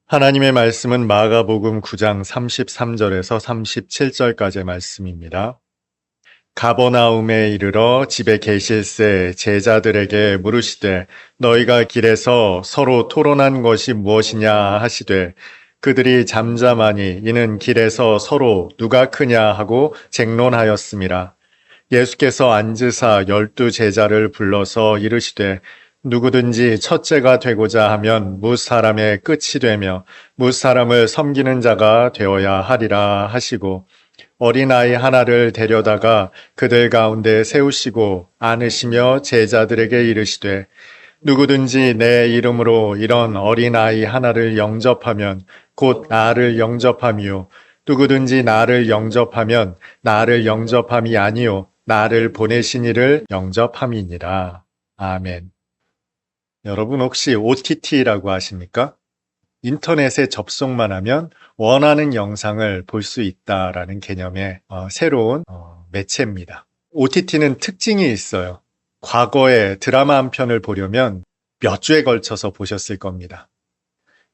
하나님의 말씀은 마가복음 9장 33절에서 37절까지의 말씀입니다. 가버나움에 이르러 집에 계실새 제자들에게 물으시되 너희가 길에서 서로 토론한 것이 무엇이냐 하시되 그들이 잠잠하니 이는 길에서 서로 누가 크냐 하고 쟁론하였음이라. 예수께서 앉으사 12 제자를 불러서 이르시되 누구든지 첫째가 되고자 하면 무사람의 끝이 되며 무사람을 섬기는 자가 되어야 하리라 하시고 어린아이 하나를 데려다가 그들 가운데 세우시고 안으시며 제자들에게 이르시되 누구든지 내 이름으로 이런 어린아이 하나를 영접하면 곧 나를 영접함이요 누구든지 나를 영접하면 나를 영접함이 아니요 나를 보내신 이를 영접함이니라. 아멘. 여러분 혹시 OTT라고 아십니까? 인터넷에 접속만 하면 원하는 영상을 볼 수 있다라는 개념의 새로운 매체입니다. OTT는 특징이 있어요. 과거에 드라마 한 편을 보려면 몇 주에 걸쳐서 보셨을 겁니다.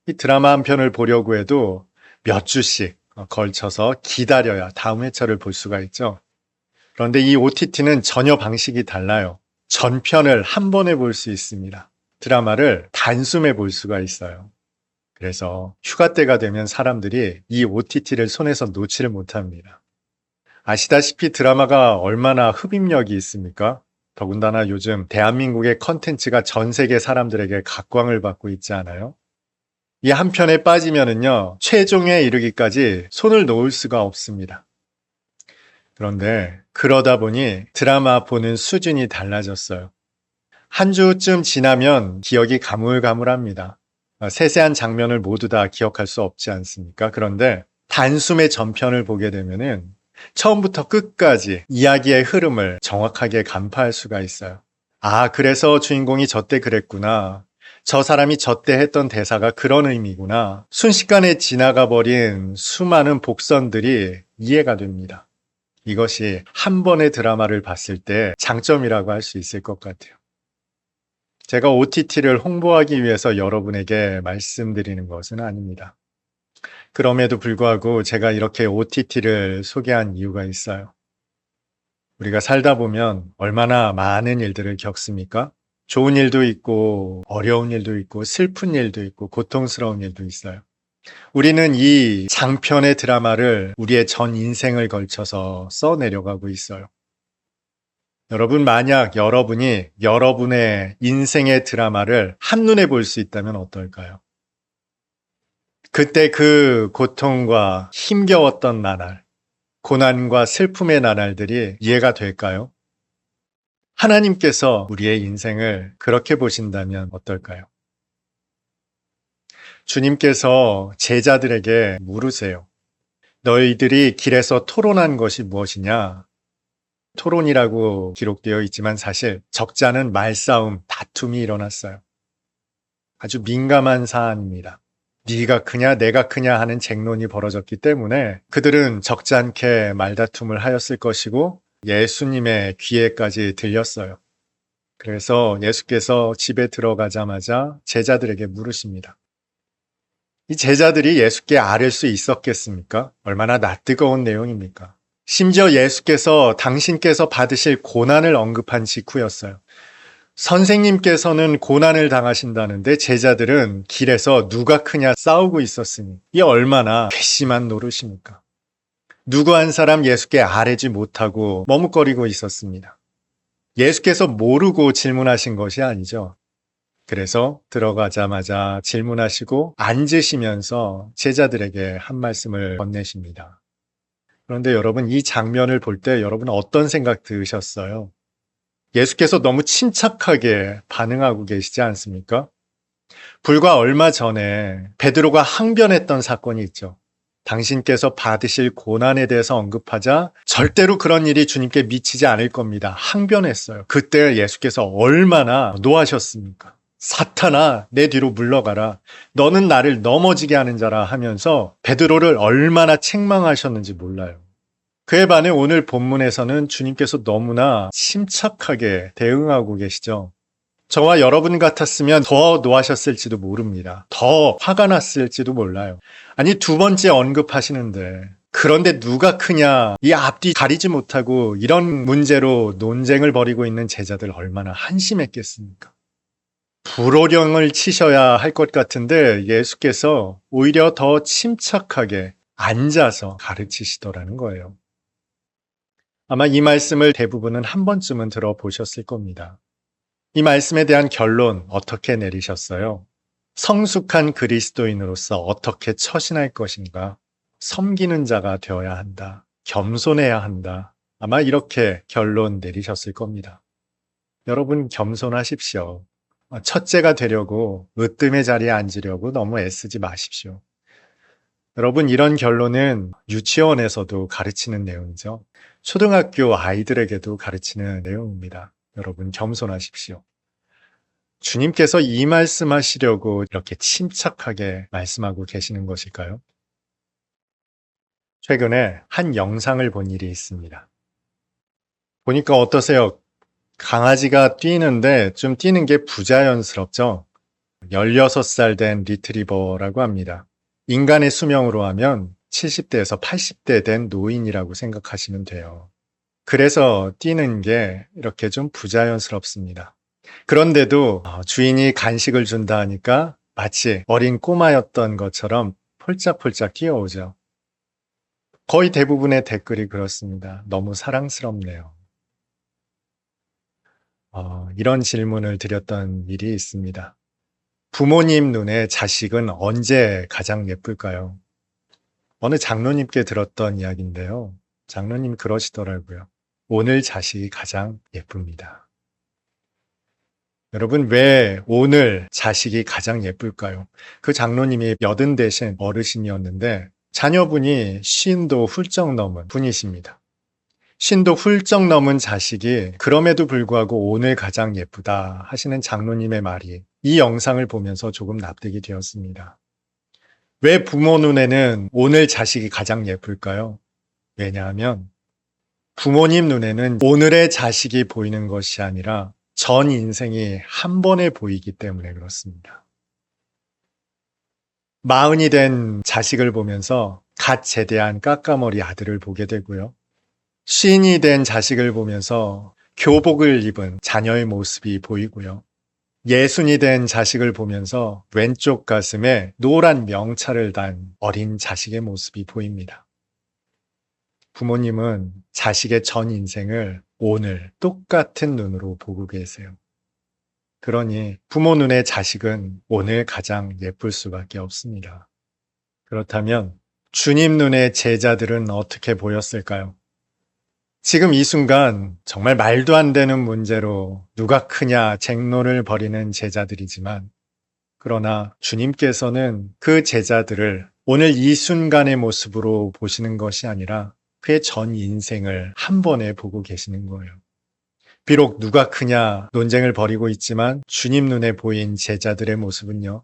이 드라마 한 편을 보려고 해도 몇 주씩 걸쳐서 기다려야 다음 회차를 볼 수가 있죠. 그런데 이 OTT는 전혀 방식이 달라요. 전편을 한 번에 볼 수 있습니다. 드라마를 단숨에 볼 수가 있어요. 그래서 휴가 때가 되면 사람들이 이 OTT를 손에서 놓지를 못합니다. 아시다시피 드라마가 얼마나 흡입력이 있습니까? 더군다나 요즘 대한민국의 컨텐츠가 전 세계 사람들에게 각광을 받고 있지 않아요? 이 한 편에 빠지면은요, 최종에 이르기까지 손을 놓을 수가 없습니다. 그런데 그러다 보니 드라마 보는 수준이 달라졌어요. 한 주쯤 지나면 기억이 가물가물합니다. 세세한 장면을 모두 다 기억할 수 없지 않습니까? 그런데 단숨에 전편을 보게 되면은 처음부터 끝까지 이야기의 흐름을 정확하게 간파할 수가 있어요. 아, 그래서 주인공이 저때 그랬구나. 저 사람이 저때 했던 대사가 그런 의미구나. 순식간에 지나가 버린 수많은 복선들이 이해가 됩니다. 이것이 한 번의 드라마를 봤을 때 장점이라고 할 수 있을 것 같아요. 제가 OTT를 홍보하기 위해서 여러분에게 말씀드리는 것은 아닙니다. 그럼에도 불구하고 제가 이렇게 OTT를 소개한 이유가 있어요. 우리가 살다 보면 얼마나 많은 일들을 겪습니까? 좋은 일도 있고, 어려운 일도 있고, 슬픈 일도 있고, 고통스러운 일도 있어요. 우리는 이 장편의 드라마를 우리의 전 인생을 걸쳐서 써내려가고 있어요. 여러분, 만약 여러분이 여러분의 인생의 드라마를 한눈에 볼 수 있다면 어떨까요? 그때 그 고통과 힘겨웠던 나날, 고난과 슬픔의 나날들이 이해가 될까요? 하나님께서 우리의 인생을 그렇게 보신다면 어떨까요? 주님께서 제자들에게 물으세요. 너희들이 길에서 토론한 것이 무엇이냐? 토론이라고 기록되어 있지만 사실 적잖은 말싸움, 다툼이 일어났어요. 아주 민감한 사안입니다. 네가 크냐 내가 크냐 하는 쟁론이 벌어졌기 때문에 그들은 적잖게 말다툼을 하였을 것이고 예수님의 귀에까지 들렸어요. 그래서 예수께서 집에 들어가자마자 제자들에게 물으십니다. 이 제자들이 예수께 아뢰 수 있었겠습니까? 얼마나 낯뜨거운 내용입니까? 심지어 예수께서 당신께서 받으실 고난을 언급한 직후였어요. 선생님께서는 고난을 당하신다는데 제자들은 길에서 누가 크냐 싸우고 있었으니 이 얼마나 괘씸한 노릇입니까? 누구 한 사람 예수께 아뢰지 못하고 머뭇거리고 있었습니다. 예수께서 모르고 질문하신 것이 아니죠. 그래서 들어가자마자 질문하시고 앉으시면서 제자들에게 한 말씀을 건네십니다. 그런데 여러분, 이 장면을 볼 때 여러분 어떤 생각 드셨어요? 예수께서 너무 침착하게 반응하고 계시지 않습니까? 불과 얼마 전에 베드로가 항변했던 사건이 있죠. 당신께서 받으실 고난에 대해서 언급하자 절대로 그런 일이 주님께 미치지 않을 겁니다. 항변했어요. 그때 예수께서 얼마나 노하셨습니까? 사탄아, 내 뒤로 물러가라. 너는 나를 넘어지게 하는 자라 하면서 베드로를 얼마나 책망하셨는지 몰라요. 그에 반해 오늘 본문에서는 주님께서 너무나 침착하게 대응하고 계시죠. 저와 여러분 같았으면 더 노하셨을지도 모릅니다. 더 화가 났을지도 몰라요. 아니, 두 번째 언급하시는데, 그런데 누가 크냐, 이 앞뒤 가리지 못하고 이런 문제로 논쟁을 벌이고 있는 제자들 얼마나 한심했겠습니까? 불호령을 치셔야 할 것 같은데 예수께서 오히려 더 침착하게 앉아서 가르치시더라는 거예요. 아마 이 말씀을 대부분은 한 번쯤은 들어보셨을 겁니다. 이 말씀에 대한 결론 어떻게 내리셨어요? 성숙한 그리스도인으로서 어떻게 처신할 것인가? 섬기는 자가 되어야 한다. 겸손해야 한다. 아마 이렇게 결론 내리셨을 겁니다. 여러분 겸손하십시오. 첫째가 되려고 으뜸의 자리에 앉으려고 너무 애쓰지 마십시오. 여러분 이런 결론은 유치원에서도 가르치는 내용이죠. 초등학교 아이들에게도 가르치는 내용입니다. 여러분 겸손하십시오. 주님께서 이 말씀하시려고 이렇게 침착하게 말씀하고 계시는 것일까요? 최근에 한 영상을 본 일이 있습니다. 보니까 어떠세요? 강아지가 뛰는데 좀 뛰는 게 부자연스럽죠? 16살 된 리트리버라고 합니다. 인간의 수명으로 하면 70대에서 80대 된 노인이라고 생각하시면 돼요. 그래서 뛰는 게 이렇게 좀 부자연스럽습니다. 그런데도 주인이 간식을 준다 하니까 마치 어린 꼬마였던 것처럼 폴짝폴짝 뛰어오죠. 거의 대부분의 댓글이 그렇습니다. 너무 사랑스럽네요. 이런 질문을 드렸던 일이 있습니다. 부모님 눈에 자식은 언제 가장 예쁠까요? 어느 장로님께 들었던 이야기인데요. 장로님 그러시더라고요. 오늘 자식이 가장 예쁩니다. 여러분 왜 오늘 자식이 가장 예쁠까요? 그 장로님이 80 되신 어르신이었는데 자녀분이 50도 훌쩍 넘은 분이십니다. 50도 훌쩍 넘은 자식이 그럼에도 불구하고 오늘 가장 예쁘다 하시는 장로님의 말이 이 영상을 보면서 조금 납득이 되었습니다. 왜 부모 눈에는 오늘 자식이 가장 예쁠까요? 왜냐하면 부모님 눈에는 오늘의 자식이 보이는 것이 아니라 전 인생이 한 번에 보이기 때문에 그렇습니다. 40이 된 자식을 보면서 갓 제대한 까까머리 아들을 보게 되고요. 50이 된 자식을 보면서 교복을 입은 자녀의 모습이 보이고요. 60이 된 자식을 보면서 왼쪽 가슴에 노란 명찰을 단 어린 자식의 모습이 보입니다. 부모님은 자식의 전 인생을 오늘 똑같은 눈으로 보고 계세요. 그러니 부모 눈에 자식은 오늘 가장 예쁠 수밖에 없습니다. 그렇다면 주님 눈에 제자들은 어떻게 보였을까요? 지금 이 순간 정말 말도 안 되는 문제로 누가 크냐 쟁론을 벌이는 제자들이지만 그러나 주님께서는 그 제자들을 오늘 이 순간의 모습으로 보시는 것이 아니라 그의 전 인생을 한 번에 보고 계시는 거예요. 비록 누가 크냐 논쟁을 벌이고 있지만 주님 눈에 보인 제자들의 모습은요.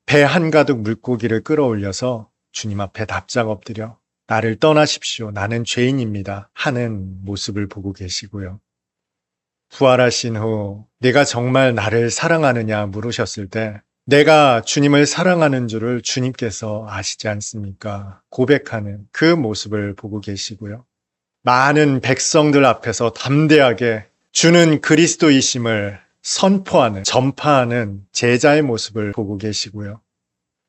배 한가득 물고기를 끌어올려서 주님 앞에 납작 엎드려 나를 떠나십시오. 나는 죄인입니다. 하는 모습을 보고 계시고요. 부활하신 후 네가 정말 나를 사랑하느냐 물으셨을 때 내가 주님을 사랑하는 줄을 주님께서 아시지 않습니까? 고백하는 그 모습을 보고 계시고요. 많은 백성들 앞에서 담대하게 주는 그리스도이심을 선포하는, 전파하는 제자의 모습을 보고 계시고요.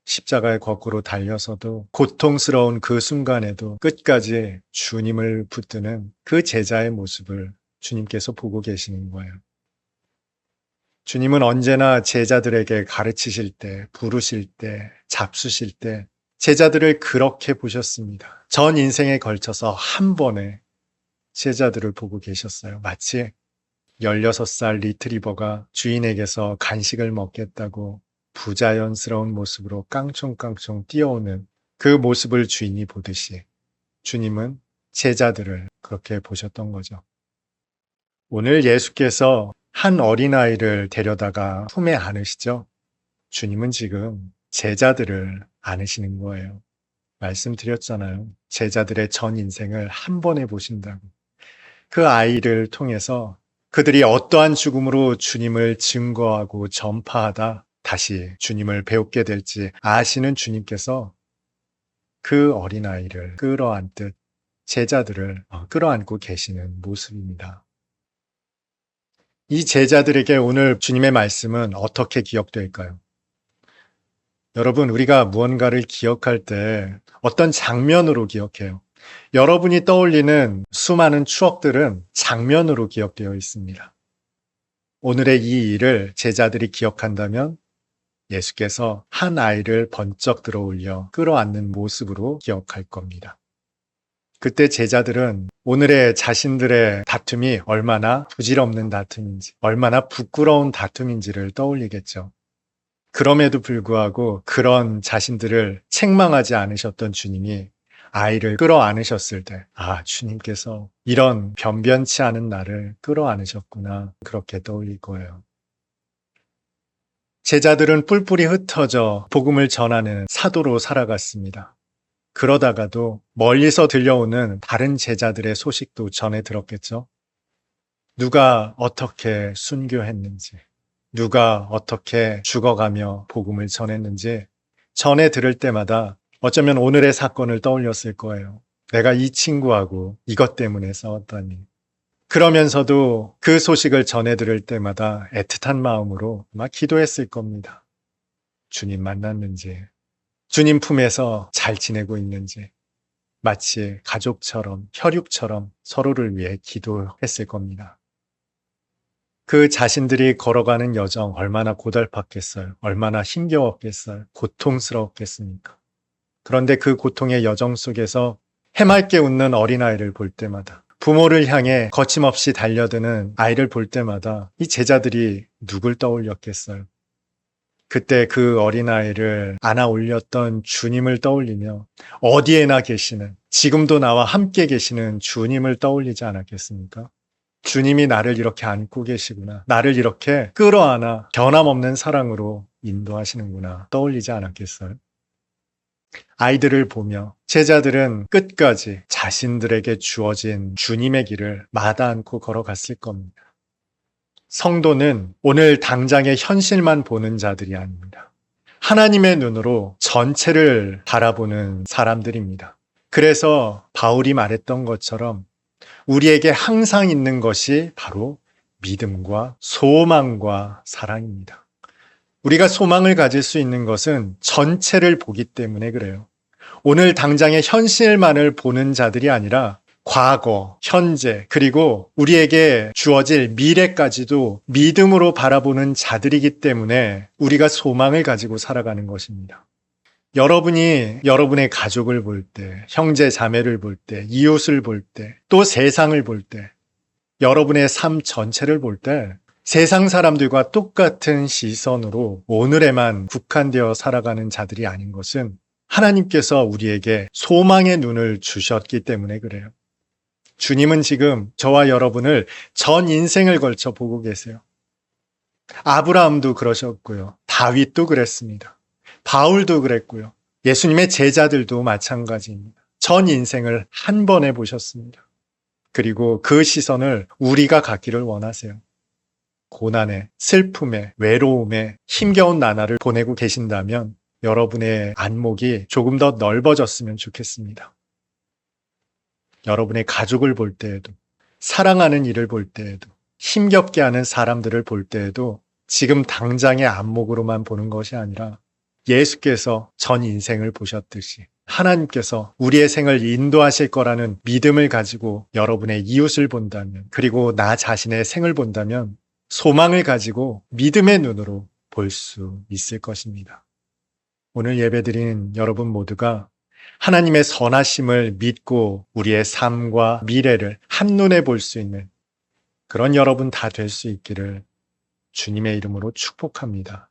십자가에 거꾸로 달려서도 고통스러운 그 순간에도 끝까지 주님을 붙드는 그 제자의 모습을 주님께서 보고 계시는 거예요. 주님은 언제나 제자들에게 가르치실 때, 부르실 때, 잡수실 때 제자들을 그렇게 보셨습니다. 전 인생에 걸쳐서 한 번에 제자들을 보고 계셨어요. 마치 16살 리트리버가 주인에게서 간식을 먹겠다고 부자연스러운 모습으로 깡총깡총 뛰어오는 그 모습을 주인이 보듯이 주님은 제자들을 그렇게 보셨던 거죠. 오늘 예수께서 한 어린아이를 데려다가 품에 안으시죠? 주님은 지금 제자들을 안으시는 거예요. 말씀드렸잖아요. 제자들의 전 인생을 한 번에 보신다고. 그 아이를 통해서 그들이 어떠한 죽음으로 주님을 증거하고 전파하다 다시 주님을 배우게 될지 아시는 주님께서 그 어린아이를 끌어안듯 제자들을 끌어안고 계시는 모습입니다. 이 제자들에게 오늘 주님의 말씀은 어떻게 기억될까요? 여러분, 우리가 무언가를 기억할 때 어떤 장면으로 기억해요? 여러분이 떠올리는 수많은 추억들은 장면으로 기억되어 있습니다. 오늘의 이 일을 제자들이 기억한다면 예수께서 한 아이를 번쩍 들어올려 끌어안는 모습으로 기억할 겁니다. 그때 제자들은 오늘의 자신들의 다툼이 얼마나 부질없는 다툼인지, 얼마나 부끄러운 다툼인지를 떠올리겠죠. 그럼에도 불구하고 그런 자신들을 책망하지 않으셨던 주님이 아이를 끌어안으셨을 때, 주님께서 이런 변변치 않은 나를 끌어안으셨구나, 그렇게 떠올릴 거예요. 제자들은 뿔뿔이 흩어져 복음을 전하는 사도로 살아갔습니다. 그러다가도 멀리서 들려오는 다른 제자들의 소식도 전해 들었겠죠. 누가 어떻게 순교했는지, 누가 어떻게 죽어가며 복음을 전했는지 전해 들을 때마다 어쩌면 오늘의 사건을 떠올렸을 거예요. 내가 이 친구하고 이것 때문에 싸웠다니. 그러면서도 그 소식을 전해 들을 때마다 애틋한 마음으로 막 기도했을 겁니다. 주님 만났는지, 주님 품에서 잘 지내고 있는지, 마치 가족처럼, 혈육처럼 서로를 위해 기도했을 겁니다. 그 자신들이 걸어가는 여정 얼마나 고달팠겠어요. 얼마나 힘겨웠겠어요. 고통스러웠겠습니까? 그런데 그 고통의 여정 속에서 해맑게 웃는 어린아이를 볼 때마다, 부모를 향해 거침없이 달려드는 아이를 볼 때마다 이 제자들이 누굴 떠올렸겠어요? 그때 그 어린아이를 안아 올렸던 주님을 떠올리며 어디에나 계시는, 지금도 나와 함께 계시는 주님을 떠올리지 않았겠습니까? 주님이 나를 이렇게 안고 계시구나, 나를 이렇게 끌어안아 변함없는 사랑으로 인도하시는구나 떠올리지 않았겠어요? 아이들을 보며 제자들은 끝까지 자신들에게 주어진 주님의 길을 마다 않고 걸어갔을 겁니다. 성도는 오늘 당장의 현실만 보는 자들이 아닙니다. 하나님의 눈으로 전체를 바라보는 사람들입니다. 그래서 바울이 말했던 것처럼 우리에게 항상 있는 것이 바로 믿음과 소망과 사랑입니다. 우리가 소망을 가질 수 있는 것은 전체를 보기 때문에 그래요. 오늘 당장의 현실만을 보는 자들이 아니라 과거, 현재, 그리고 우리에게 주어질 미래까지도 믿음으로 바라보는 자들이기 때문에 우리가 소망을 가지고 살아가는 것입니다. 여러분이 여러분의 가족을 볼 때, 형제 자매를 볼 때, 이웃을 볼 때, 또 세상을 볼 때, 여러분의 삶 전체를 볼 때 세상 사람들과 똑같은 시선으로 오늘에만 국한되어 살아가는 자들이 아닌 것은 하나님께서 우리에게 소망의 눈을 주셨기 때문에 그래요. 주님은 지금 저와 여러분을 전 인생을 걸쳐 보고 계세요. 아브라함도 그러셨고요. 다윗도 그랬습니다. 바울도 그랬고요. 예수님의 제자들도 마찬가지입니다. 전 인생을 한 번에 보셨습니다. 그리고 그 시선을 우리가 갖기를 원하세요. 고난에, 슬픔에, 외로움에, 힘겨운 나날을 보내고 계신다면 여러분의 안목이 조금 더 넓어졌으면 좋겠습니다. 여러분의 가족을 볼 때에도, 사랑하는 일을 볼 때에도, 힘겹게 하는 사람들을 볼 때에도 지금 당장의 안목으로만 보는 것이 아니라 예수께서 전 인생을 보셨듯이 하나님께서 우리의 생을 인도하실 거라는 믿음을 가지고 여러분의 이웃을 본다면, 그리고 나 자신의 생을 본다면 소망을 가지고 믿음의 눈으로 볼 수 있을 것입니다. 오늘 예배드린 여러분 모두가 하나님의 선하심을 믿고 우리의 삶과 미래를 한눈에 볼 수 있는 그런 여러분 다 될 수 있기를 주님의 이름으로 축복합니다.